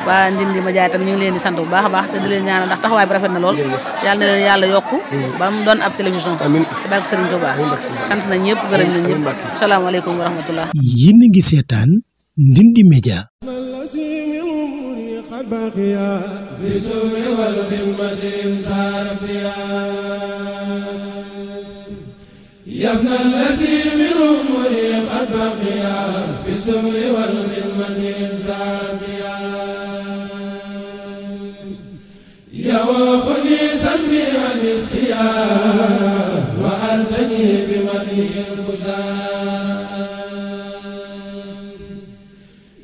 waa Ndindy Média tam ñu ngi leen di sant bu baax a baax te di leen ñaanal ndax taxawaay bi rafet na lool yàlla na leen yàlla yokku ba mu doon ab télévision te barke Serigne Touba sant nañ ñëpp gërëm nañ ñëpp asalaamaaleykum wa rahmatullah. yéen a ngi seetaan Ndindy Média. يبنى الذي من أمري قد بقيا في السر والخدمة سابيا يوقني سلبي عن السياح وأرتني بمديه البشار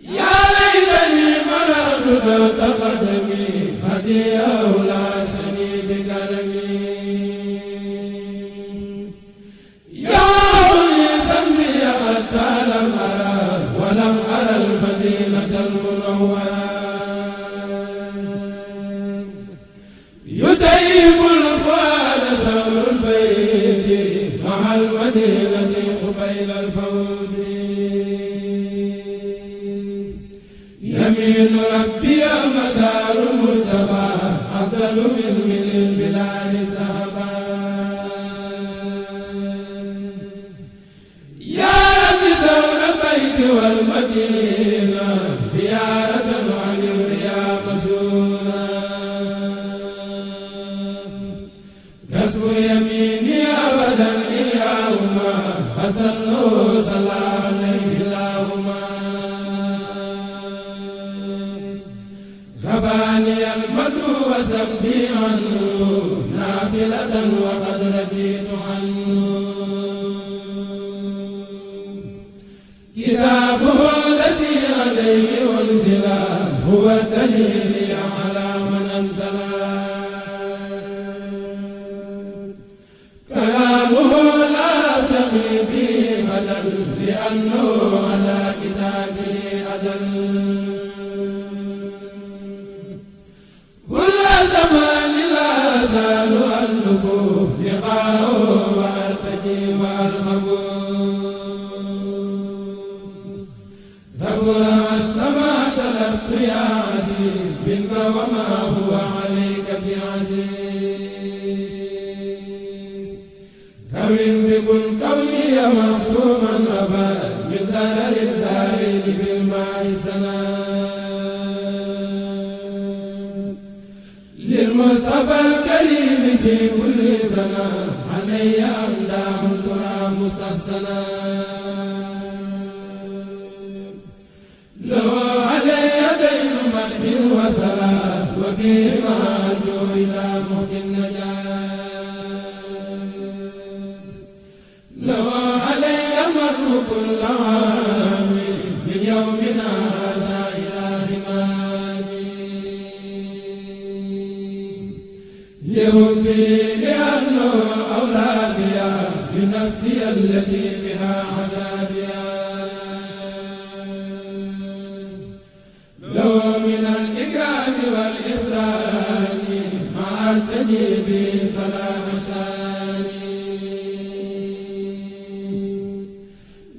يا ليتني مررت تقدمي هديه لعسني بكرمي لم أرى ولم أرى المدينة المنورة يطيب الفؤاد سور البيت مع المدينة قبيل الفوت يمين ربي مسار المتبع أفضل من البلاد سهبا والمدينة زيارة عن الرياض مسورة كسب يميني أبدا إياهما فصلوا صلى عليه اللهم كفاني المدو وسبي عنه نافلة وقد رجيت عنه كتابه الذي عليه أنزل هو الدليل على من أنزل كلامه لا أبتغي به بدل لأنه على كتابه أدل كل زمان لا أزال أطلب لقاءه وأرتجي وأرغب ربنا السماء طلبت يا عزيز منك وما هو عليك بعزيز كرم بكل كوني معصوما أبد من ضرر الدارين بالماء السلام للمصطفى الكريم في كل سنة علي أمداه ترى مستحسنا لو علي دين مدح وصلاة وبما أرجو إلى موت النجاة لو علي مر كل عام من يومنا هذا إلى همامي لحبي لأنه أولى بها بنفسي التي بها عذابها من الإكرام والإحسان مع التجيب صلاح ثاني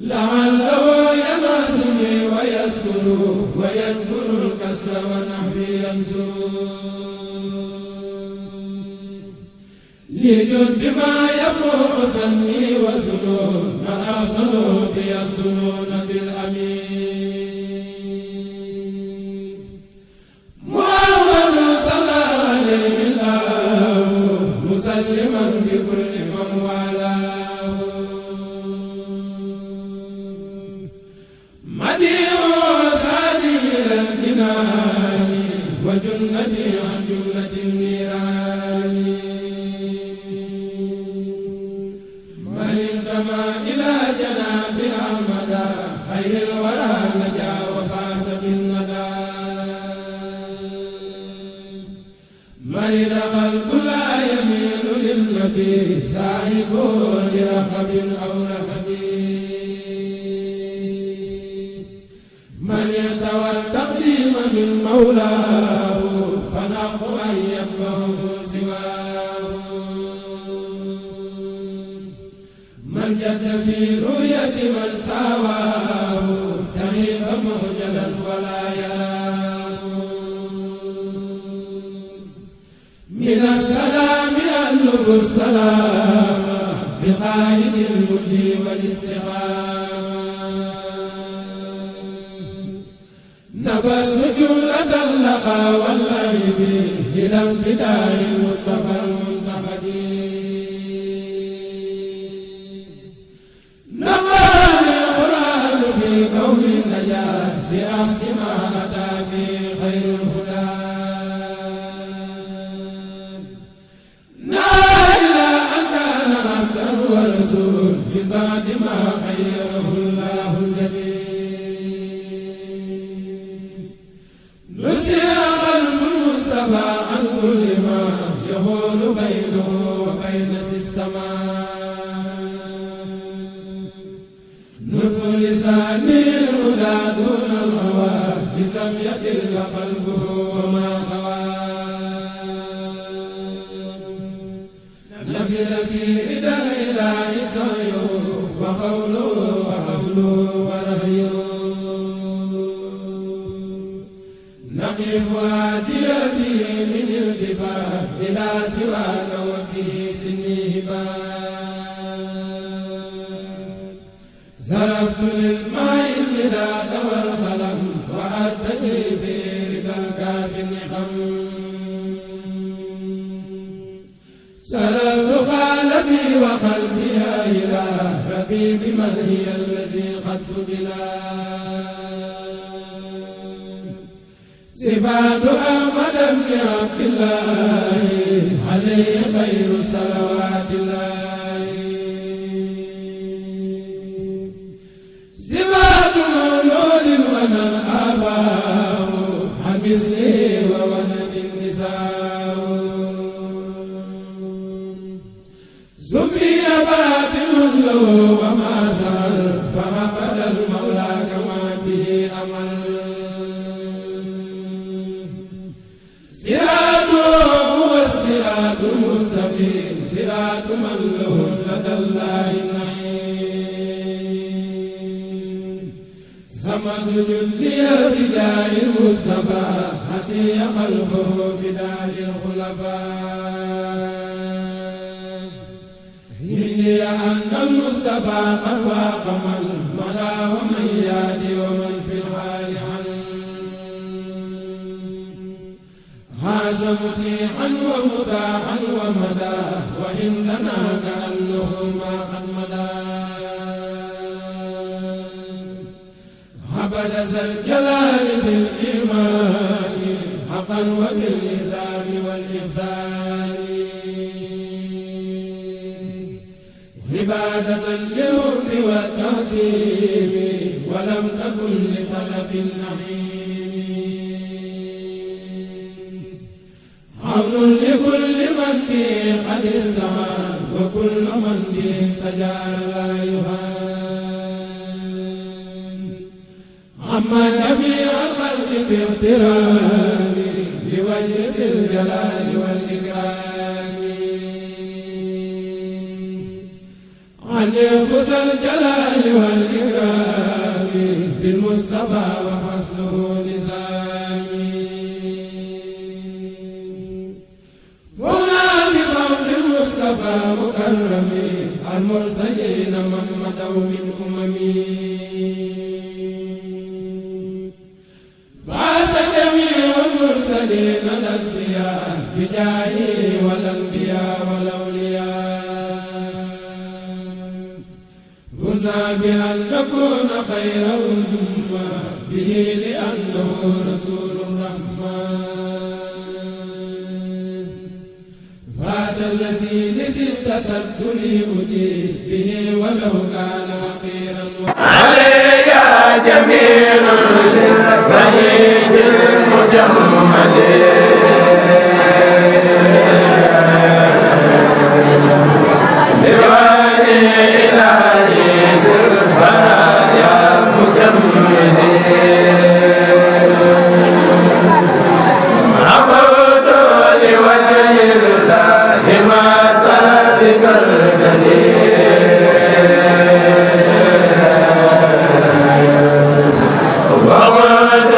لعله يناسني ويذكر ويذكر الكسر ونحوي ينزل لجد بما يفوق سني وسنون ما أحسنوا بيصلون بالأمين مسلما بكل من والاه مديع سادي إلى الجنان وجنتي عن جملة النيران من انتمى إلى جناب أحمد خير الورى نجا وفاز بالندى من القلب لا يميل للنبي صاحب لرخب أو رخب من يتوى التقديم من مولاه فنحو أن يكبره سواه من جد في رؤية من ساواه تهيب مهجلا ولا يراه من السلام أطلب السلام بقائد المجد والاستقامة نبذت جملة اللقى والعيب إلى امتداء المصطفى المنتخب نباني القرآن في قول النجاة بأحسن ما أتى به خير الهدى نائلا أن كان عبدا ورسول من بعد ما خيره الله الجليل نسيق المصطفى عن كل ما يهول بينه وبين السماء نطق لساني الهدى دون الهوى لم يدل قلبه وما خوى نفل في ردى الإله سعيه وقوله وحوله ورهيه نقف وادي به من الجبال إلى سواك وفيه سنيهبان زرفت للماء المداد والخلم وأرتجي بربا الكافي النقم سررت قلبي وقلبي إلى ربي بمن هي الذي قد فضلا صفات أحمد بن عبد الله عليه خير صلوات الله صفات مولود ونا الآباء عن مثله وولد النساء زفي باطل له وما زال فعقد المولى كما به أمل صراط المستقيم صراط من له لدى الله النعيم صمد جلي رجال المصطفى حسي خلفه بدار الخلفاء إني أن المصطفى قد فاق من مضى ومن ياتي ومن في الحال عنه هاز مطيعا ومطاعا ومدى وإننا كأنه ما قد مدى عبد ذا الجلال بالإيمان حقا وبالإسلام والإحسان عبادة للحب والتعظيم ولم تكن لطلب النعيم عون لكل من به قد استعان وكل من به استجار لا يهان عما جميع الخلق باحترام بوجه ذي الجلال والإكرام عن نفس الجلال والإكرام بالمصطفى وحسنه نسامي المصطفى مكرم المرسلين من مضوا من أممي فاز جميع المرسلين الأصفياء بجاهه والأنبياء والأولياء فزنا بأن نكون خير أمة به لأنه رسول الرحمن فاز الذي لست سدني أديت به ولو كان حقيرا علي يا جميل للبهيج المجمد لوالي إلهي زلفنا يا مجمد عبد لوجه الله ما سابق الجليل وعد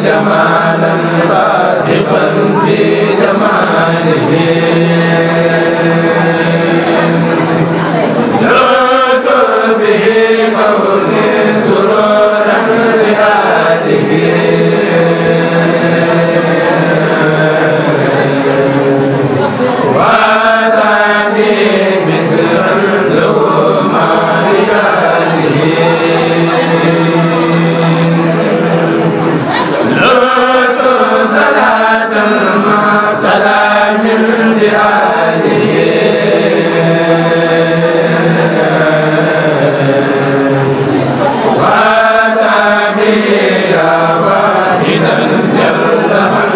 جمالا رائقا في جماله نرد به كون سرورا لآله وسامي مسرا له مع رجاله نرد صلاة مع سلام لآله وسامي يا واحدا جل عن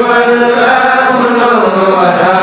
والله منورا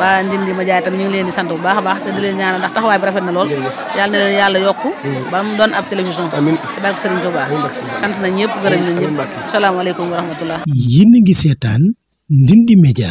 waa Ndindy Média tamit ñu ngi leen di sant bu baax a baax te di leen ñaanal ndax taxawaay bi rafet na lool yàlla na leen yàlla yokku ba mu doon ab télévision te barke Serigne Touba sant nañ ñëpp gërëm nañ ñëpp asalaamaaleykum wa rahmatullah. yéen a ngi seetaan Ndindy Média.